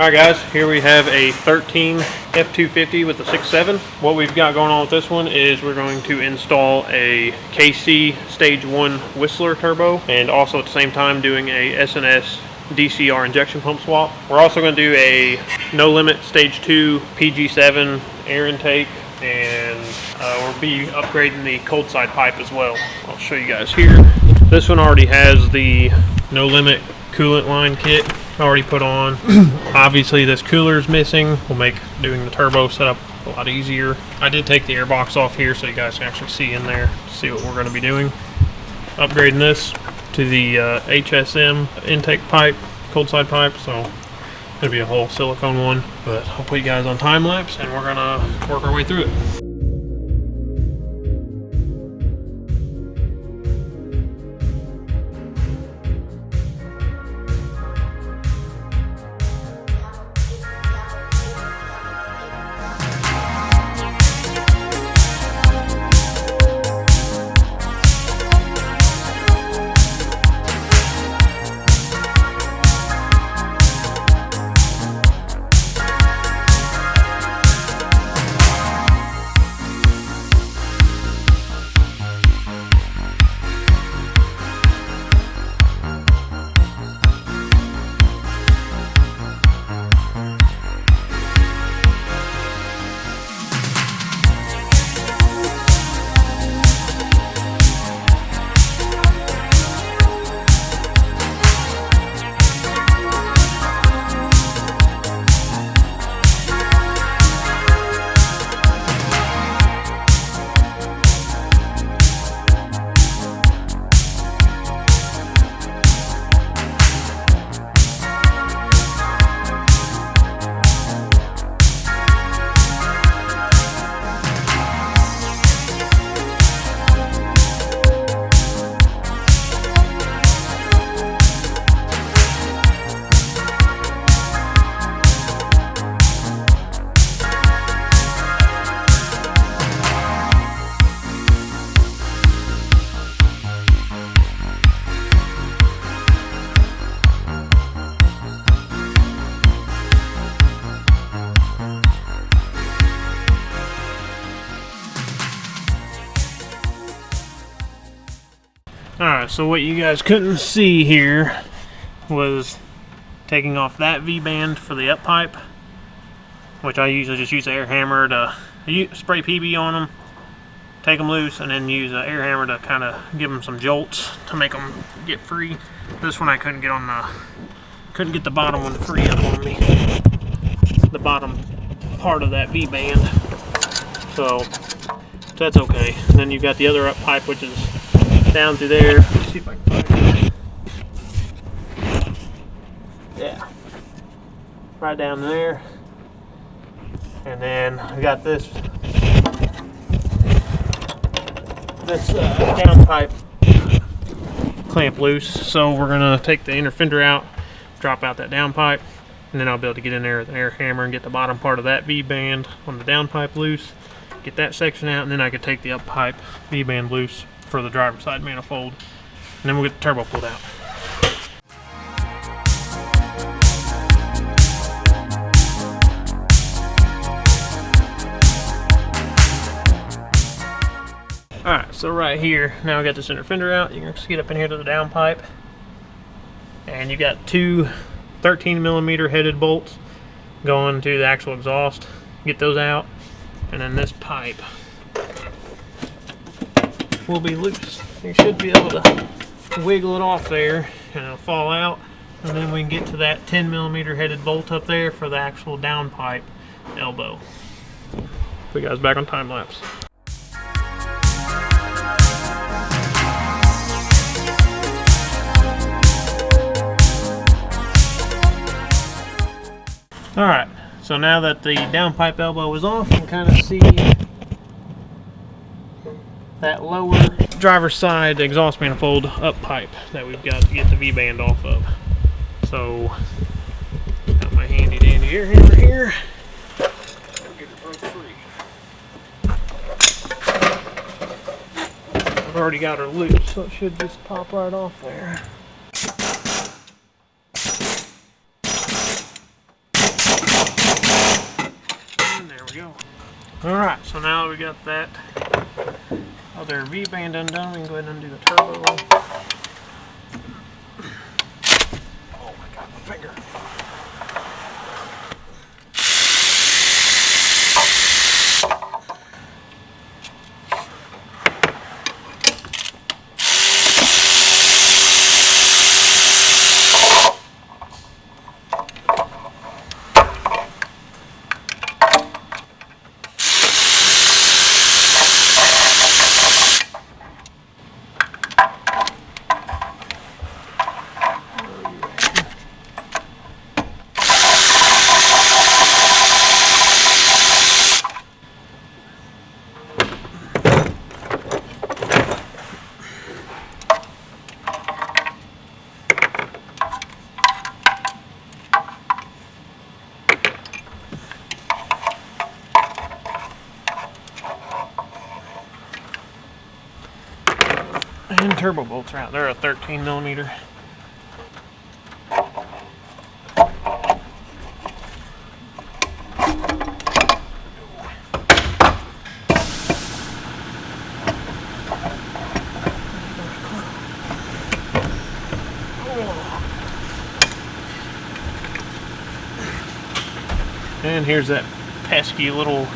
Alright guys, here we have a 13 F250 with the 6.7. What we've got going on with this one is we're going to install a KC Stage 1 Whistler turbo, and also at the same time doing a S&S DCR injection pump swap. We're also going to do a no limit Stage 2 PG7 air intake, and we'll be upgrading the cold side pipe as well. I'll show you guys here. This one already has the no limit coolant line kit already put on. Obviously this cooler is missing. Will make doing the turbo setup a lot easier. I did take the air box off here so you guys can actually see in there, see what we're going to be doing. Upgrading this to the HSM intake pipe, cold side pipe, so it'll be a whole silicone one, but I'll put you guys on time lapse and we're gonna work our way through it. Alright, so what you guys couldn't see here was taking off that V-band for the up pipe, which I usually just use an air hammer to spray PB on them, take them loose, and then use an air hammer to kind of give them some jolts to make them get free. This one I couldn't get the bottom one free up on me, the bottom part of that V-band, so that's okay. And then you've got the other up pipe, which is down through there. Let's see if I can find it. Yeah, right down there. And then I got this down pipe clamp loose, so we're gonna take the inner fender out, drop out that down pipe, and then I'll be able to get in there with an air hammer and get the bottom part of that V-band on the down pipe loose, get that section out, and then I could take the up pipe V-band loose for the driver's side manifold, and then we'll get the turbo pulled out. Alright, so right here, now I got this inner fender out. You can just get up in here to the down pipe, and you got two 13mm headed bolts going to the actual exhaust. Get those out, and then this pipe will be loose. You should be able to wiggle it off there and it'll fall out, and then we can get to that 10mm headed bolt up there for the actual down pipe elbow. Put you guys back on time lapse. Alright, so now that the down pipe elbow is off, you can kind of see that lower driver's side exhaust manifold up pipe that we've got to get the V-band off of. So, got my handy dandy air hammer here. Get it broke free. I've already got her loose, so it should just pop right off there. we go. Alright, so now that we got that other V-band undone, we can go ahead and undo the turbo. Oh my god, my finger. And turbo bolts are out. They're a 13 millimeter. And here's that pesky little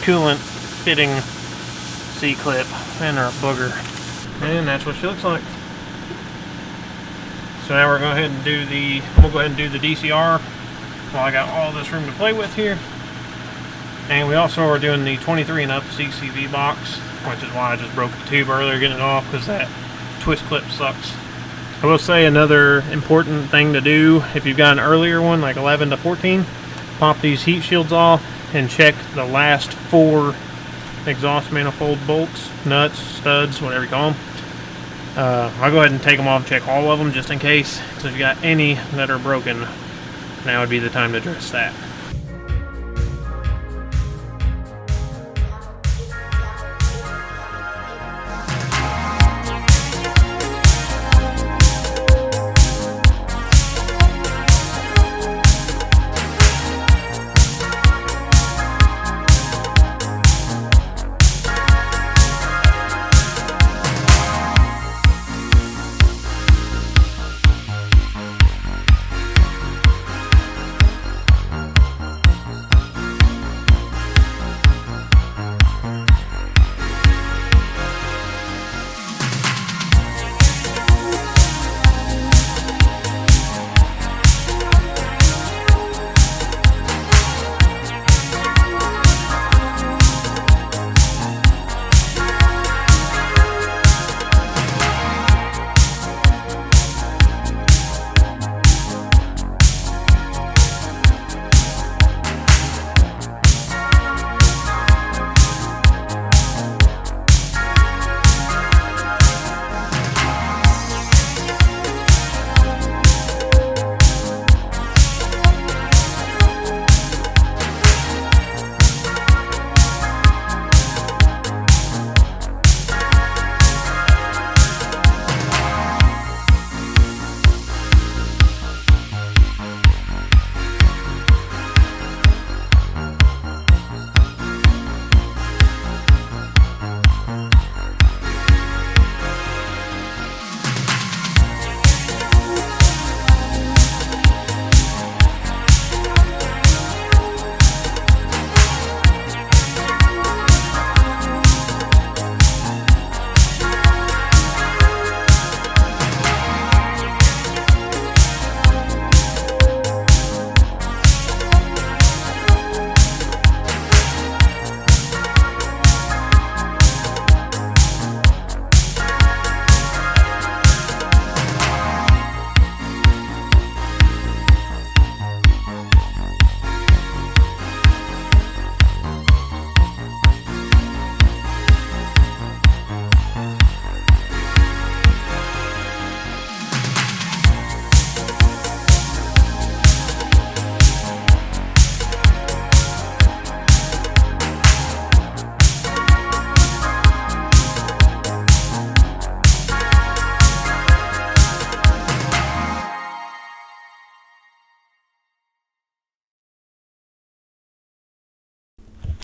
coolant fitting C-clip and our booger. And that's what she looks like. So now we're going to go ahead and do the, we'll go ahead and do the DCR while I got all this room to play with here. And we also are doing the 23 and up CCV box, which is why I just broke the tube earlier getting it off, because that twist clip sucks. I will say another important thing to do if you've got an earlier one like 11 to 14, pop these heat shields off and check the last 4 exhaust manifold bolts, nuts, studs, whatever you call them. I'll go ahead and take them off and check all of them just in case. So if you got any that are broken, now would be the time to address that.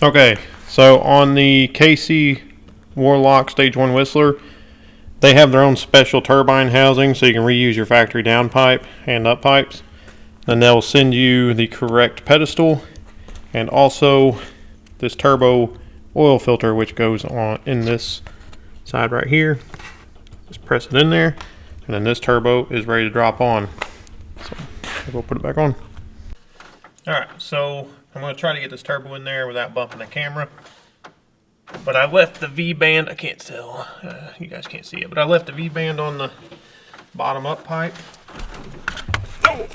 Okay, so on the KC Warlock Stage 1 Whistler, they have their own special turbine housing, so you can reuse your factory downpipe and up pipes. Then they'll send you the correct pedestal and also this turbo oil filter, which goes on in this side right here. Just press it in there, and then this turbo is ready to drop on. So we'll put it back on. Alright, so I'm going to try to get this turbo in there without bumping the camera. But I left the V-band, I can't tell, you guys can't see it, but I left the V-band on the bottom up pipe. Oh.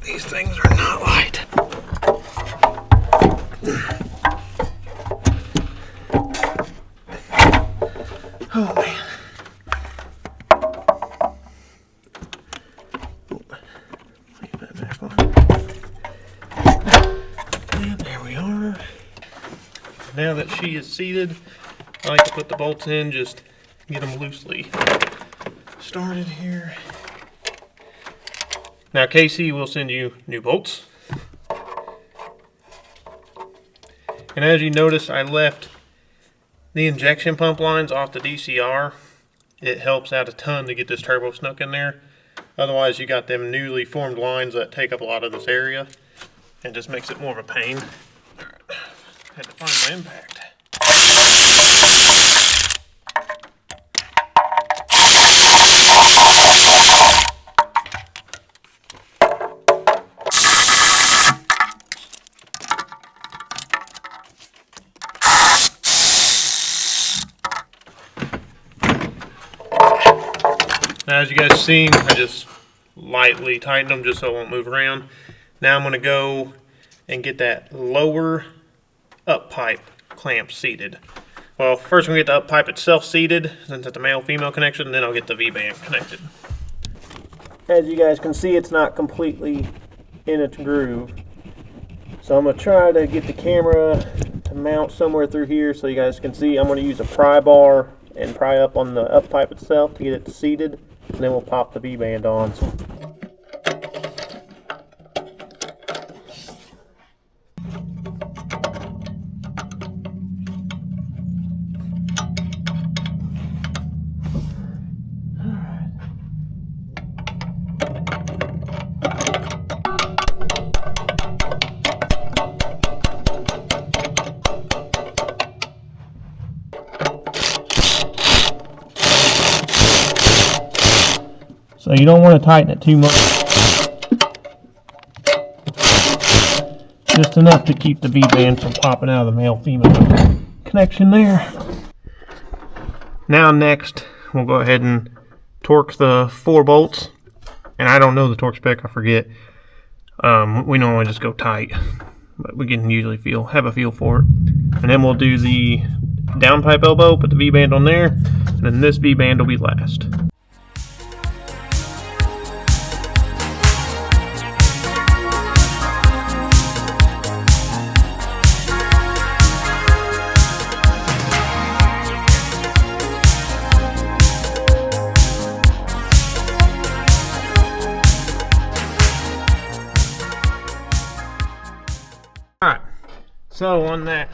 These things are not light. Oh man. Leave that back on. And there we are. Now that she is seated, I like to put the bolts in, just get them loosely started here. Now KC will send you new bolts. And as you notice, I left the injection pump lines off the DCR. It helps out a ton to get this turbo snuck in there. Otherwise you got them newly formed lines that take up a lot of this area and just makes it more of a pain. Had to find my impact. Now, as you guys seen, I just lightly tightened them just so it won't move around. Now I'm going to go and get that lower up pipe clamp seated. Well, first we're going to get the up pipe itself seated, since it's a male-female connection, and then I'll get the V-band connected. As you guys can see, it's not completely in its groove. So I'm going to try to get the camera to mount somewhere through here so you guys can see. I'm going to use a pry bar and pry up on the up pipe itself to get it seated, and then we'll pop the V-band on. So you don't want to tighten it too much. Just enough to keep the V-band from popping out of the male-female connection there. Now next, we'll go ahead and torque the 4 bolts. And I don't know the torque spec, I forget. We normally just go tight, but we can usually have a feel for it. And then we'll do the downpipe elbow, put the V-band on there, and then this V-band will be last. Alright, so on that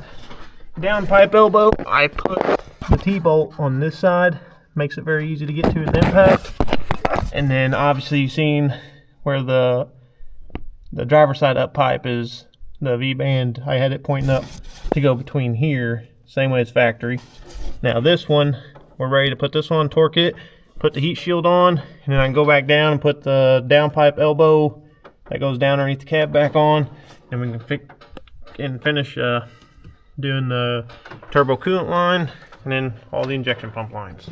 downpipe elbow, I put the T-bolt on this side. Makes it very easy to get to its impact. And then obviously you've seen where the driver's side up pipe is, the V-band, I had it pointing up to go between here, same way as factory. Now this one, we're ready to put this on, torque it, put the heat shield on, and then I can go back down and put the downpipe elbow that goes down underneath the cab back on, and we can finish doing the turbo coolant line and then all the injection pump lines.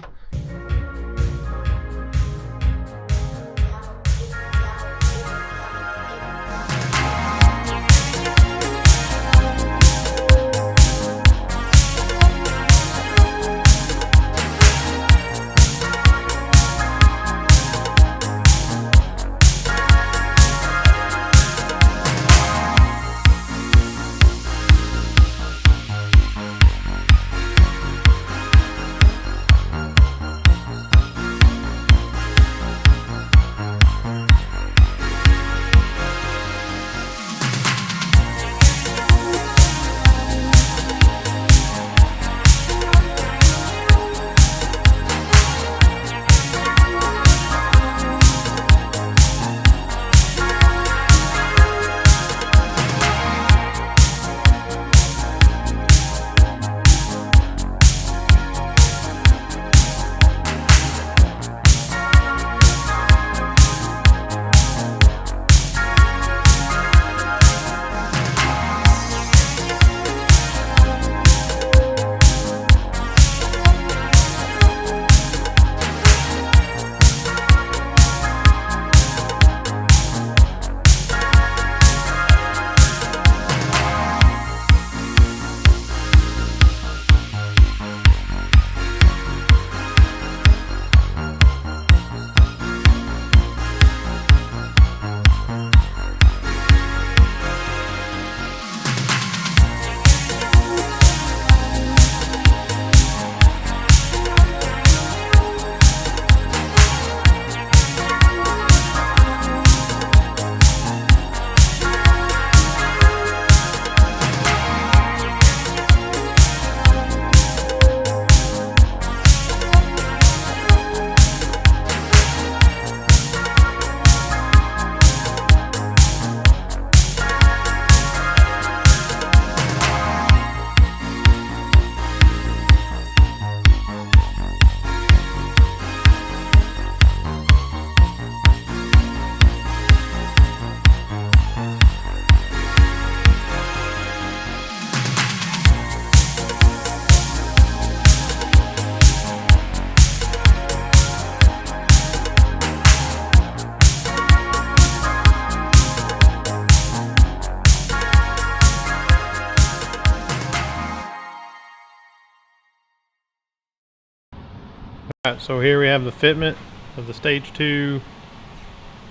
Alright, so here we have the fitment of the stage 2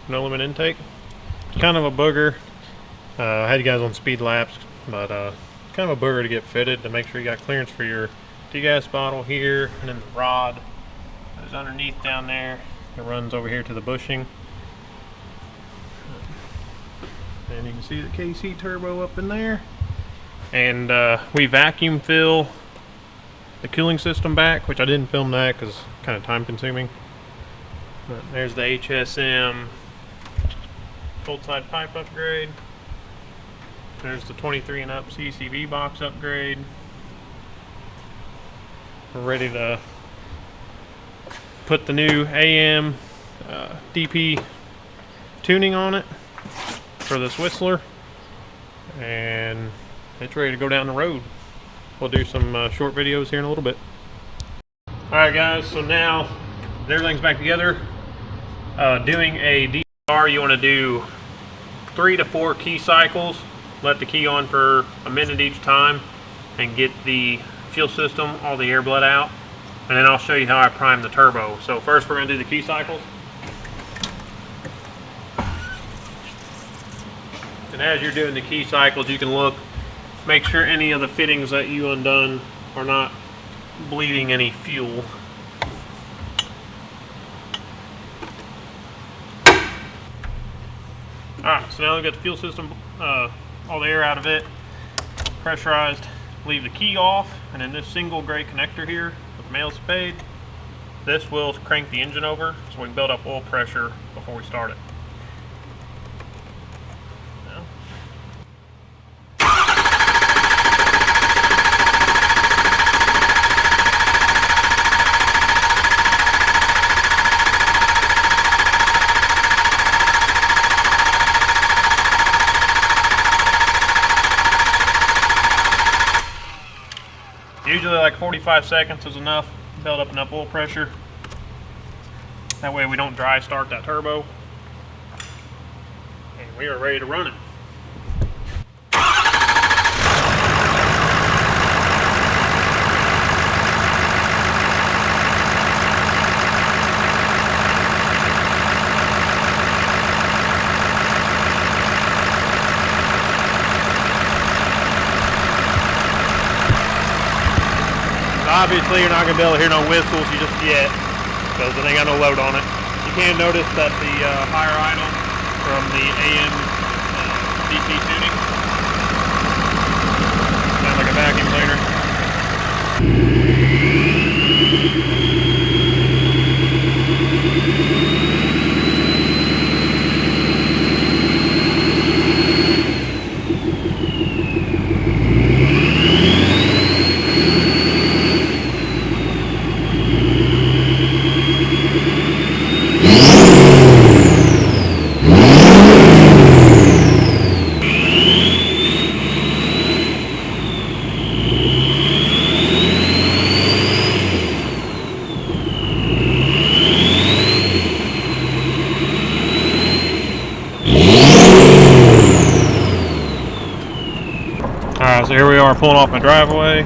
no limit intake. It's kind of a booger. I had you guys on speed laps, but kind of a booger to get fitted to make sure you got clearance for your degas bottle here, and then the rod is underneath down there. It runs over here to the bushing. And you can see the KC turbo up in there. And we vacuum fill the cooling system back, which I didn't film that because it's kind of time consuming. But there's the HSM cold side pipe upgrade. There's the 23 and up CCV box upgrade. We're ready to put the new AM DP tuning on it for this Whistler, and it's ready to go down the road. We'll do some short videos here in a little bit. Alright guys, so now everything's back together. Doing a DVR, you want to do 3 to 4 key cycles. Let the key on for a minute each time and get the fuel system, all the air blood out. And then I'll show you how I prime the turbo. So first we're going to do the key cycles. And as you're doing the key cycles, you can look, make sure any of the fittings that you undone are not bleeding any fuel. Alright, so now we've got the fuel system, all the air out of it, pressurized. Leave the key off, and then this single gray connector here with the male spade, this will crank the engine over so we can build up oil pressure before we start it. Usually like 45 seconds is enough to build up enough oil pressure. That way we don't dry start that turbo. And we are ready to run it. Obviously you're not going to be able to hear no whistles just yet because it ain't got no load on it. You can notice that the higher idle from the AM DP tuning sounds like a vacuum cleaner. Alright, so here we are pulling off my driveway.